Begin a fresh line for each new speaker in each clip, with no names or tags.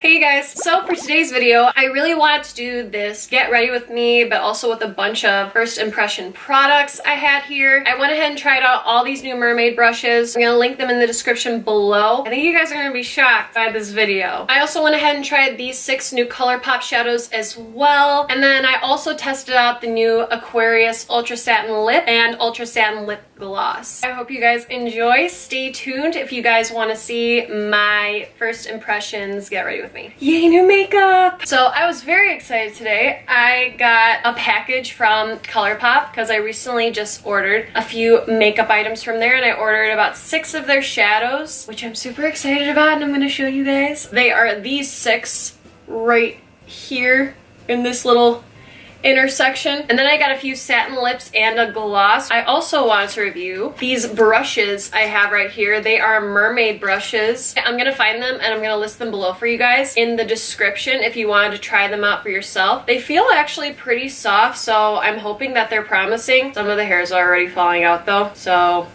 Hey guys, so for today's video, I really wanted to do this get ready with me, but also with a bunch of first impression products I had here. I went ahead and tried out all these new Mermaid brushes. I'm gonna link them in the description below. I think you guys are gonna be shocked by this video. I also went ahead and tried these 6 new ColourPop shadows as well. And then I also tested out the new Aquarius Ultra Satin Lip and Ultra Satin Lip Gloss. I hope you guys enjoy. Stay tuned if you guys want to see my first impressions get ready with me. Yay, new makeup! So I was very excited today. I got a package from ColourPop because I recently just ordered a few makeup items from there, and I ordered about 6 of their shadows, which I'm super excited about, and I'm going to show you guys. They are these 6 right here in this little intersection. And then I got a few satin lips and a gloss. I also wanted to review these brushes I have right here. They are Mermaid brushes. I'm gonna find them and I'm gonna list them below for you guys in the description if you wanted to try them out for yourself. They feel actually pretty soft, so I'm hoping that they're promising. Some of the hairs are already falling out though, so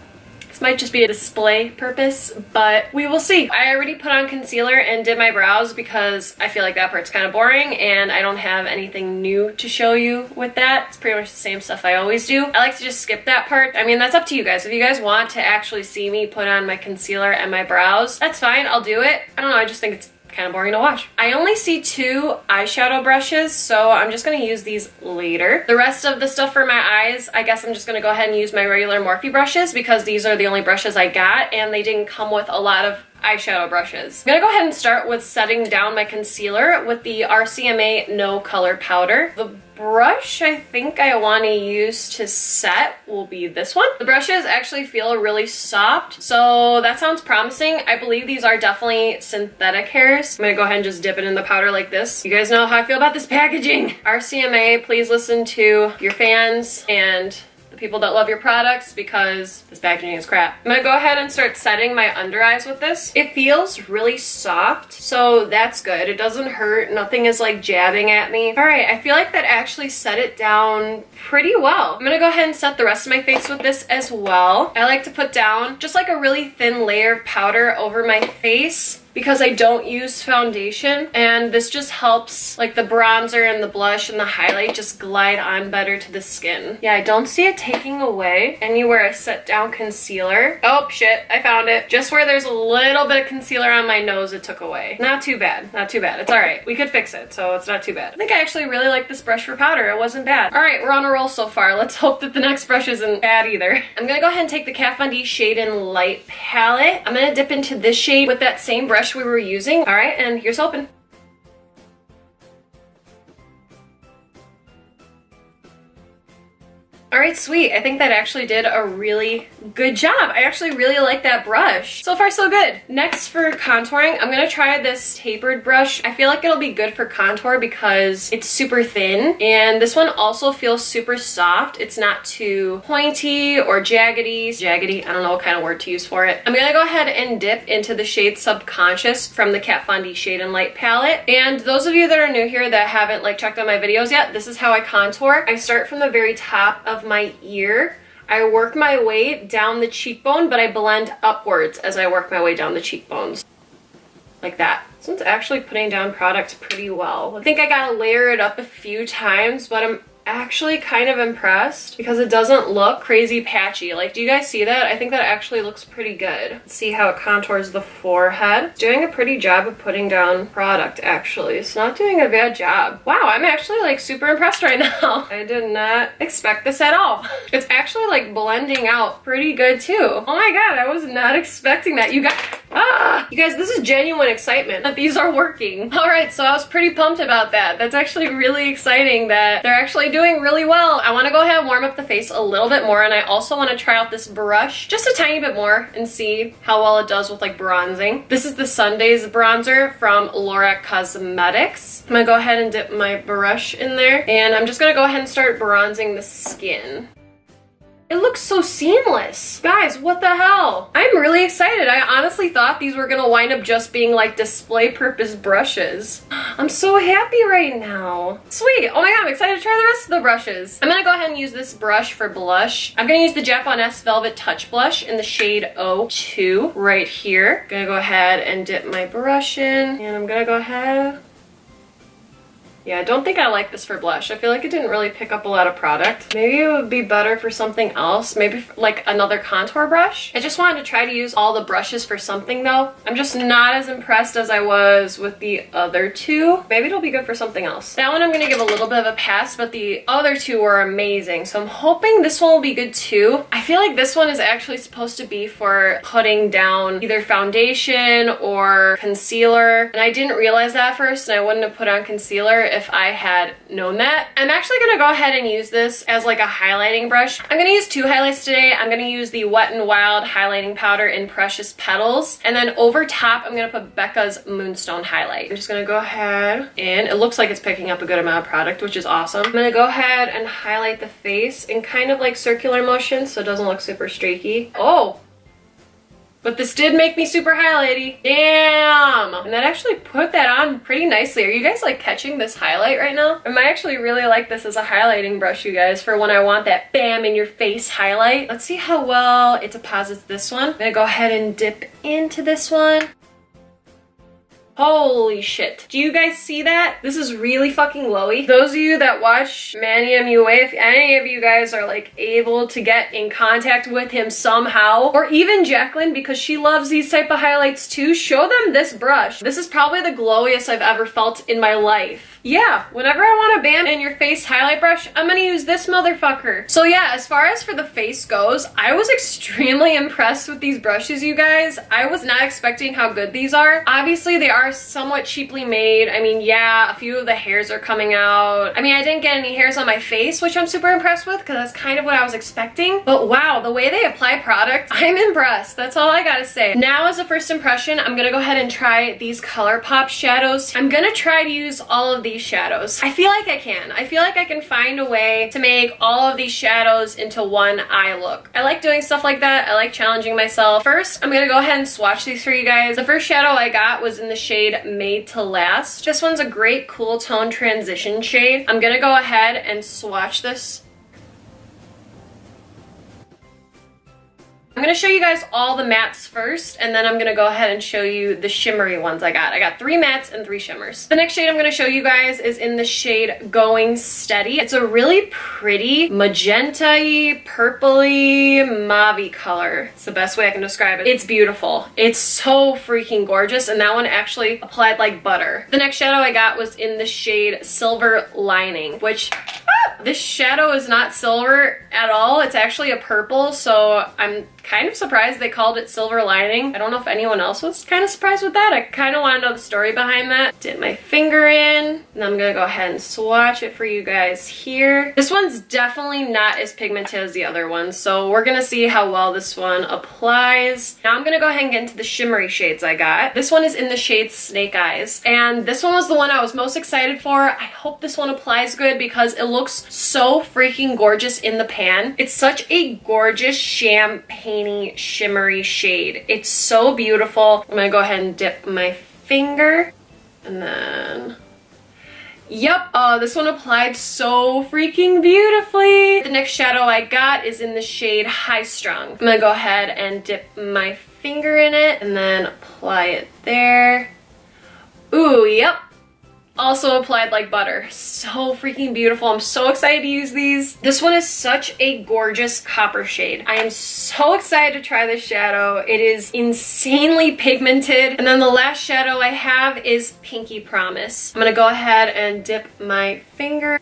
this might just be a display purpose, but we will see. I already put on concealer and did my brows because I feel like that part's kind of boring and I don't have anything new to show you with that. It's pretty much the same stuff I always do. I like to just skip that part. I mean, that's up to you guys. If you guys want to actually see me put on my concealer and my brows, that's fine. I'll do it. I don't know. I just think it's kind of boring to watch. I only see 2 eyeshadow brushes, so I'm just going to use these later. The rest of the stuff for my eyes, I guess I'm just going to go ahead and use my regular Morphe brushes because these are the only brushes I got and they didn't come with a lot of eyeshadow brushes. I'm gonna go ahead and start with setting down my concealer with the RCMA No Color Powder. The brush I think I want to use to set will be this one. The brushes actually feel really soft, so that sounds promising. I believe these are definitely synthetic hairs. I'm gonna go ahead and just dip it in the powder like this. You guys know how I feel about this packaging. RCMA, please listen to your fans and people that love your products because this packaging is crap. I'm gonna go ahead and start setting my under eyes with this. It feels really soft, so that's good. It doesn't hurt. Nothing is like jabbing at me. All right, I feel like that actually set it down pretty well. I'm gonna go ahead and set the rest of my face with this as well. I like to put down just like a really thin layer of powder over my face because I don't use foundation, and this just helps like the bronzer and the blush and the highlight just glide on better to the skin. Yeah, I don't see it taking away anywhere I set down concealer. Oh shit, I found it. Just where there's a little bit of concealer on my nose, it took away. Not too bad, not too bad. It's all right. We could fix it, so it's not too bad. I think I actually really like this brush for powder. It wasn't bad. All right, we're on a roll so far. Let's hope that the next brush isn't bad either. I'm gonna go ahead and take the Kat Von D Shade in Light palette. I'm gonna dip into this shade with that same brush we were using. All right, and here's hoping. All right, sweet. I think that actually did a really good job. I actually really like that brush. So far, so good. Next for contouring, I'm gonna try this tapered brush. I feel like it'll be good for contour because it's super thin, and this one also feels super soft. It's not too pointy or jaggedy. Jaggedy, I don't know what kind of word to use for it. I'm gonna go ahead and dip into the shade Subconscious from the Kat Von D Shade and Light palette. And those of you that are new here that haven't like checked out my videos yet, this is how I contour. I start from the very top of my ear. I work my way down the cheekbone, but I blend upwards as I work my way down the cheekbones. Like that. This one's actually putting down product pretty well. I think I gotta layer it up a few times, but I'm actually kind of impressed because it doesn't look crazy patchy. Like, do you guys see that? I think that actually looks pretty good. Let's see how it contours the forehead. It's doing a pretty job of putting down product, actually. It's not doing a bad job. Wow, I'm actually like super impressed right now. I did not expect this at all. It's actually like blending out pretty good too. Oh my god, I was not expecting that. You guys, this is genuine excitement that these are working. All right, so I was pretty pumped about that. That's actually really exciting that they're actually doing really well. I want to go ahead and warm up the face a little bit more, and I also want to try out this brush just a tiny bit more and see how well it does with like bronzing. This is the Sundays bronzer from Lorac Cosmetics. I'm gonna go ahead and dip my brush in there, and I'm just gonna go ahead and start bronzing the skin. It looks so seamless. Guys, what the hell? I'm really excited. I honestly thought these were gonna wind up just being like display purpose brushes. I'm so happy right now. Sweet. Oh my god, I'm excited to try the rest of the brushes. I'm gonna go ahead and use this brush for blush. I'm gonna use the Japanese Velvet Touch Blush in the shade 02 right here. Gonna go ahead and dip my brush in, and I'm gonna go ahead. Yeah, I don't think I like this for blush. I feel like it didn't really pick up a lot of product. Maybe it would be better for something else. Maybe for, like another contour brush. I just wanted to try to use all the brushes for something though. I'm just not as impressed as I was with the other two. Maybe it'll be good for something else. That one I'm gonna give a little bit of a pass, but the other two were amazing. So I'm hoping this one will be good too. I feel like this one is actually supposed to be for putting down either foundation or concealer. And I didn't realize that at first, and I wouldn't have put on concealer if I had known that. I'm actually gonna go ahead and use this as like a highlighting brush. I'm gonna use two highlights today. I'm gonna use the Wet n Wild highlighting powder in Precious Petals, and then over top I'm gonna put Becca's Moonstone highlight. I'm just gonna go ahead, and it looks like it's picking up a good amount of product, which is awesome. I'm gonna go ahead and highlight the face in kind of like circular motion so it doesn't look super streaky. Oh! But this did make me super highlighty. Damn! And that actually put that on pretty nicely. Are you guys like catching this highlight right now? I might actually really like this as a highlighting brush, you guys, for when I want that bam in your face highlight. Let's see how well it deposits this one. I'm gonna go ahead and dip into this one. Holy shit. Do you guys see that? This is really fucking glowy. Those of you that watch Manny MUA, if any of you guys are like able to get in contact with him somehow, or even Jacqueline, because she loves these type of highlights too, show them this brush. This is probably the glowiest I've ever felt in my life. Yeah, whenever I want a bam in your face highlight brush, I'm gonna use this motherfucker. So yeah, as far as for the face goes, I was extremely impressed with these brushes, you guys. I was not expecting how good these are. Obviously, they are somewhat cheaply made. I mean, yeah, a few of the hairs are coming out. I mean, I didn't get any hairs on my face, which I'm super impressed with because that's kind of what I was expecting. But wow, the way they apply product, I'm impressed. That's all I gotta say. Now, as a first impression, I'm gonna go ahead and try these ColourPop shadows. I'm gonna try to use all of these shadows. I feel like I can. I feel like I can find a way to make all of these shadows into one eye look. I like doing stuff like that. I like challenging myself. First, I'm gonna go ahead and swatch these for you guys. The first shadow I got was in the shade Made to Last. This one's a great cool tone transition shade. I'm gonna go ahead and swatch this. I'm gonna show you guys all the mattes first, and then I'm gonna go ahead and show you the shimmery ones I got. I got 3 mattes and 3 shimmers. The next shade I'm gonna show you guys is in the shade Going Steady. It's a really pretty magenta-y, purpley, mauve-y color. It's the best way I can describe it. It's beautiful. It's so freaking gorgeous, and that one actually applied like butter. The next shadow I got was in the shade Silver Lining, which this shadow is not silver at all. It's actually a purple, so I'm kind of surprised they called it Silver Lining. I don't know if anyone else was kind of surprised with that. I kind of want to know the story behind that. Dip my finger in, and I'm gonna go ahead and swatch it for you guys here. This one's definitely not as pigmented as the other one, so we're gonna see how well this one applies. Now I'm gonna go ahead and get into the shimmery shades I got. This one is in the shade Snake Eyes, and this one was the one I was most excited for. I hope this one applies good because it looks so freaking gorgeous in the pan. It's such a gorgeous champagne shimmery shade. It's so beautiful. I'm gonna go ahead and dip my finger, and then yep, this one applied so freaking beautifully. The next shadow I got is in the shade High Strung. I'm gonna go ahead and dip my finger in it and then apply it there. Ooh, yep. Also applied like butter. So freaking beautiful. I'm so excited to use these. This one is such a gorgeous copper shade. I am so excited to try this shadow. It is insanely pigmented. And then the last shadow I have is Pinky Promise. I'm gonna go ahead and dip my finger.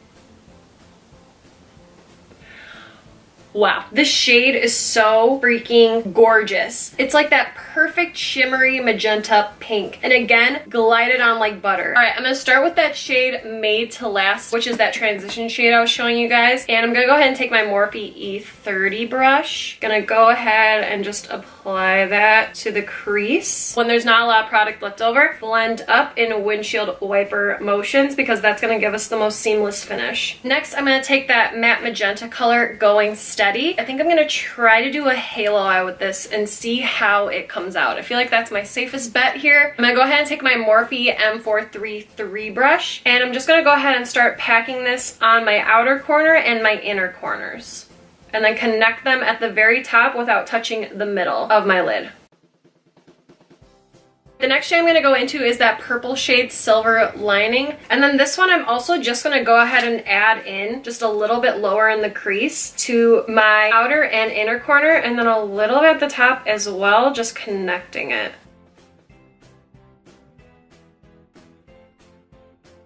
Wow, this shade is so freaking gorgeous. It's like that perfect shimmery magenta pink. And again, glided on like butter. All right, I'm gonna start with that shade Made to Last, which is that transition shade I was showing you guys. And I'm gonna go ahead and take my Morphe E30 brush. Gonna go ahead and just apply that to the crease. When there's not a lot of product left over, blend up in windshield wiper motions because that's gonna give us the most seamless finish. Next, I'm gonna take that matte magenta color Going Steady. Steady. I think I'm gonna try to do a halo eye with this and see how it comes out. I feel like that's my safest bet here. I'm gonna go ahead and take my Morphe M433 brush, and I'm just gonna go ahead and start packing this on my outer corner and my inner corners, and then connect them at the very top without touching the middle of my lid. The next shade I'm going to go into is that purple shade Silver Lining. And then this one I'm also just going to go ahead and add in just a little bit lower in the crease to my outer and inner corner, and then a little bit at the top as well, just connecting it.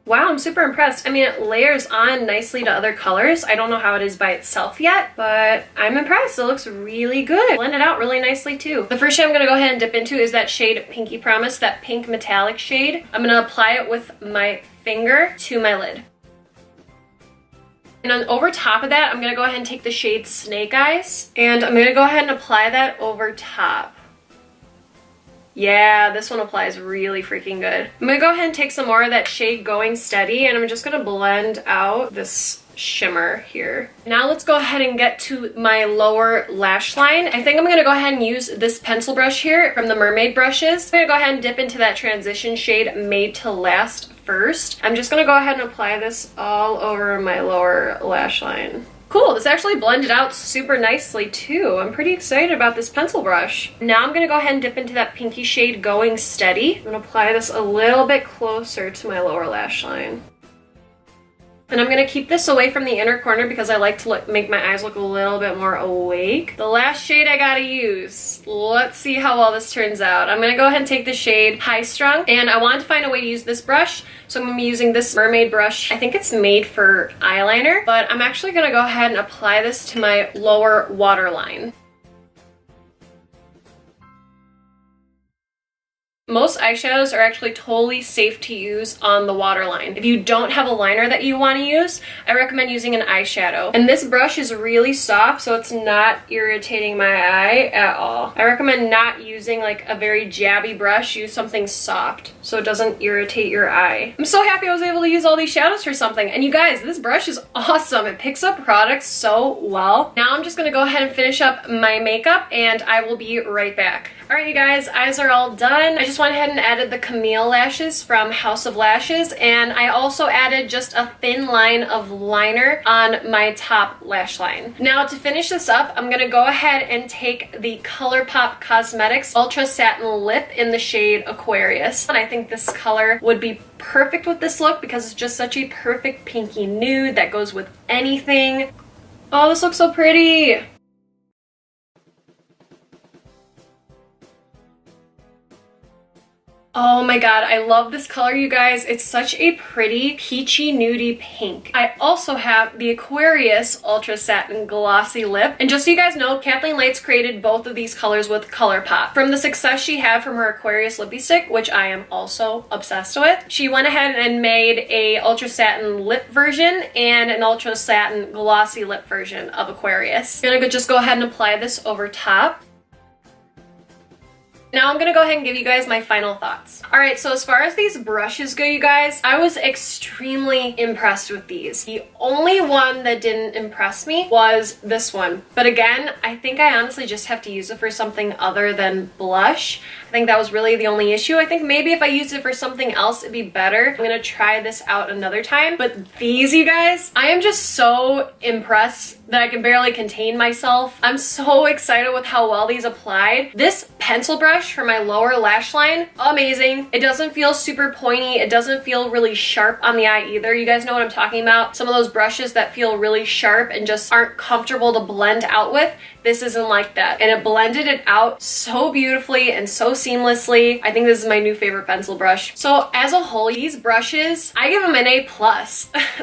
Wow, I'm super impressed. I mean, it layers on nicely to other colors. I don't know how it is by itself yet, but I'm impressed. It looks really good. Blend it out really nicely too. The first shade I'm gonna go ahead and dip into is that shade Pinky Promise, that pink metallic shade. I'm gonna apply it with my finger to my lid. And then over top of that, I'm gonna go ahead and take the shade Snake Eyes, and I'm gonna go ahead and apply that over top. Yeah, this one applies really freaking good. I'm gonna go ahead and take some more of that shade Going Steady, and I'm just gonna blend out this shimmer here. Now let's go ahead and get to my lower lash line. I think I'm gonna go ahead and use this pencil brush here from the Mermaid brushes. I'm gonna go ahead and dip into that transition shade Made to Last first. I'm just gonna go ahead and apply this all over my lower lash line. Cool, this actually blended out super nicely too. I'm pretty excited about this pencil brush. Now I'm gonna go ahead and dip into that pinky shade Going Steady. I'm gonna apply this a little bit closer to my lower lash line. And I'm gonna keep this away from the inner corner because I like to make my eyes look a little bit more awake. The last shade I gotta use. Let's see how well this turns out. I'm gonna go ahead and take the shade High Strung, and I wanted to find a way to use this brush, so I'm gonna be using this Mermaid brush. I think it's made for eyeliner, but I'm actually gonna go ahead and apply this to my lower waterline. Most eyeshadows are actually totally safe to use on the waterline. If you don't have a liner that you want to use, I recommend using an eyeshadow. And this brush is really soft, so it's not irritating my eye at all. I recommend not using like a very jabby brush. Use something soft so it doesn't irritate your eye. I'm so happy I was able to use all these shadows for something. And you guys, this brush is awesome. It picks up products so well. Now I'm just gonna go ahead and finish up my makeup, and I will be right back. All right, you guys, eyes are all done. I just went ahead and added the Camille lashes from House of Lashes, and I also added just a thin line of liner on my top lash line. Now to finish this up, I'm gonna go ahead and take the ColourPop Cosmetics Ultra Satin Lip in the shade Aquarius. And I think this color would be perfect with this look because it's just such a perfect pinky nude that goes with anything. Oh, this looks so pretty. Oh my god, I love this color, you guys. It's such a pretty peachy nudie pink. I also have the Aquarius Ultra Satin Glossy Lip. And just so you guys know, Kathleen Lights created both of these colors with ColourPop. From the success she had from her Aquarius lippy stick, which I am also obsessed with, she went ahead and made a Ultra Satin lip version and an Ultra Satin Glossy lip version of Aquarius. I'm gonna just go ahead and apply this over top. Now I'm gonna go ahead and give you guys my final thoughts. All right, so as far as these brushes go, you guys, I was extremely impressed with these. The only one that didn't impress me was this one. But again, I think I honestly just have to use it for something other than blush. I think that was really the only issue. I think maybe if I used it for something else, it'd be better. I'm gonna try this out another time. But these, you guys, I am just so impressed that I can barely contain myself. I'm so excited with how well these applied. This pencil brush for my lower lash line, amazing. It doesn't feel super pointy. It doesn't feel really sharp on the eye either. You guys know what I'm talking about. Some of those brushes that feel really sharp and just aren't comfortable to blend out with. This isn't like that. And it blended it out so beautifully and so seamlessly. I think this is my new favorite pencil brush. So as a whole, these brushes, I give them an A+.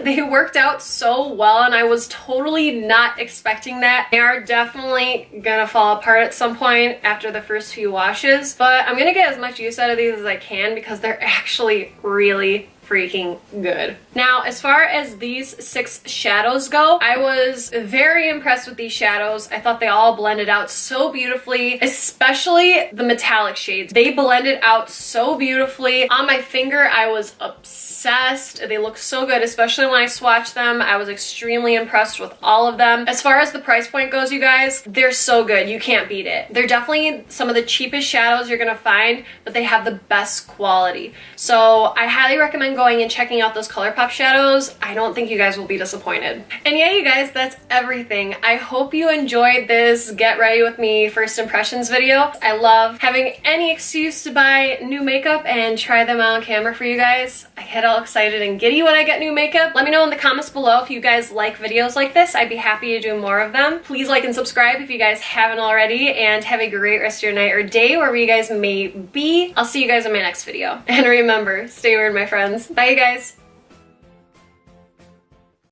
They worked out so well, and I was totally not expecting that. They are definitely gonna fall apart at some point after the first few washes, but I'm gonna get as much use out of these as I can because they're actually really freaking good. Now, as far as these 6 shadows go, I was very impressed with these shadows. I thought they all blended out so beautifully, especially the metallic shades. They blended out so beautifully. On my finger, I was obsessed. They look so good, especially when I swatched them. I was extremely impressed with all of them. As far as the price point goes, you guys, they're so good. You can't beat it. They're definitely some of the cheapest shadows you're gonna find, but they have the best quality. So I highly recommend going and checking out those ColourPop shadows. I don't think you guys will be disappointed. And yeah, you guys, that's everything. I hope you enjoyed this get ready with me first impressions video. I love having any excuse to buy new makeup and try them out on camera for you guys. I get all excited and giddy when I get new makeup. Let me know in the comments below if you guys like videos like this. I'd be happy to do more of them. Please like and subscribe if you guys haven't already, and have a great rest of your night or day wherever you guys may be. I'll see you guys in my next video. And remember, stay weird, my friends. Bye, you guys.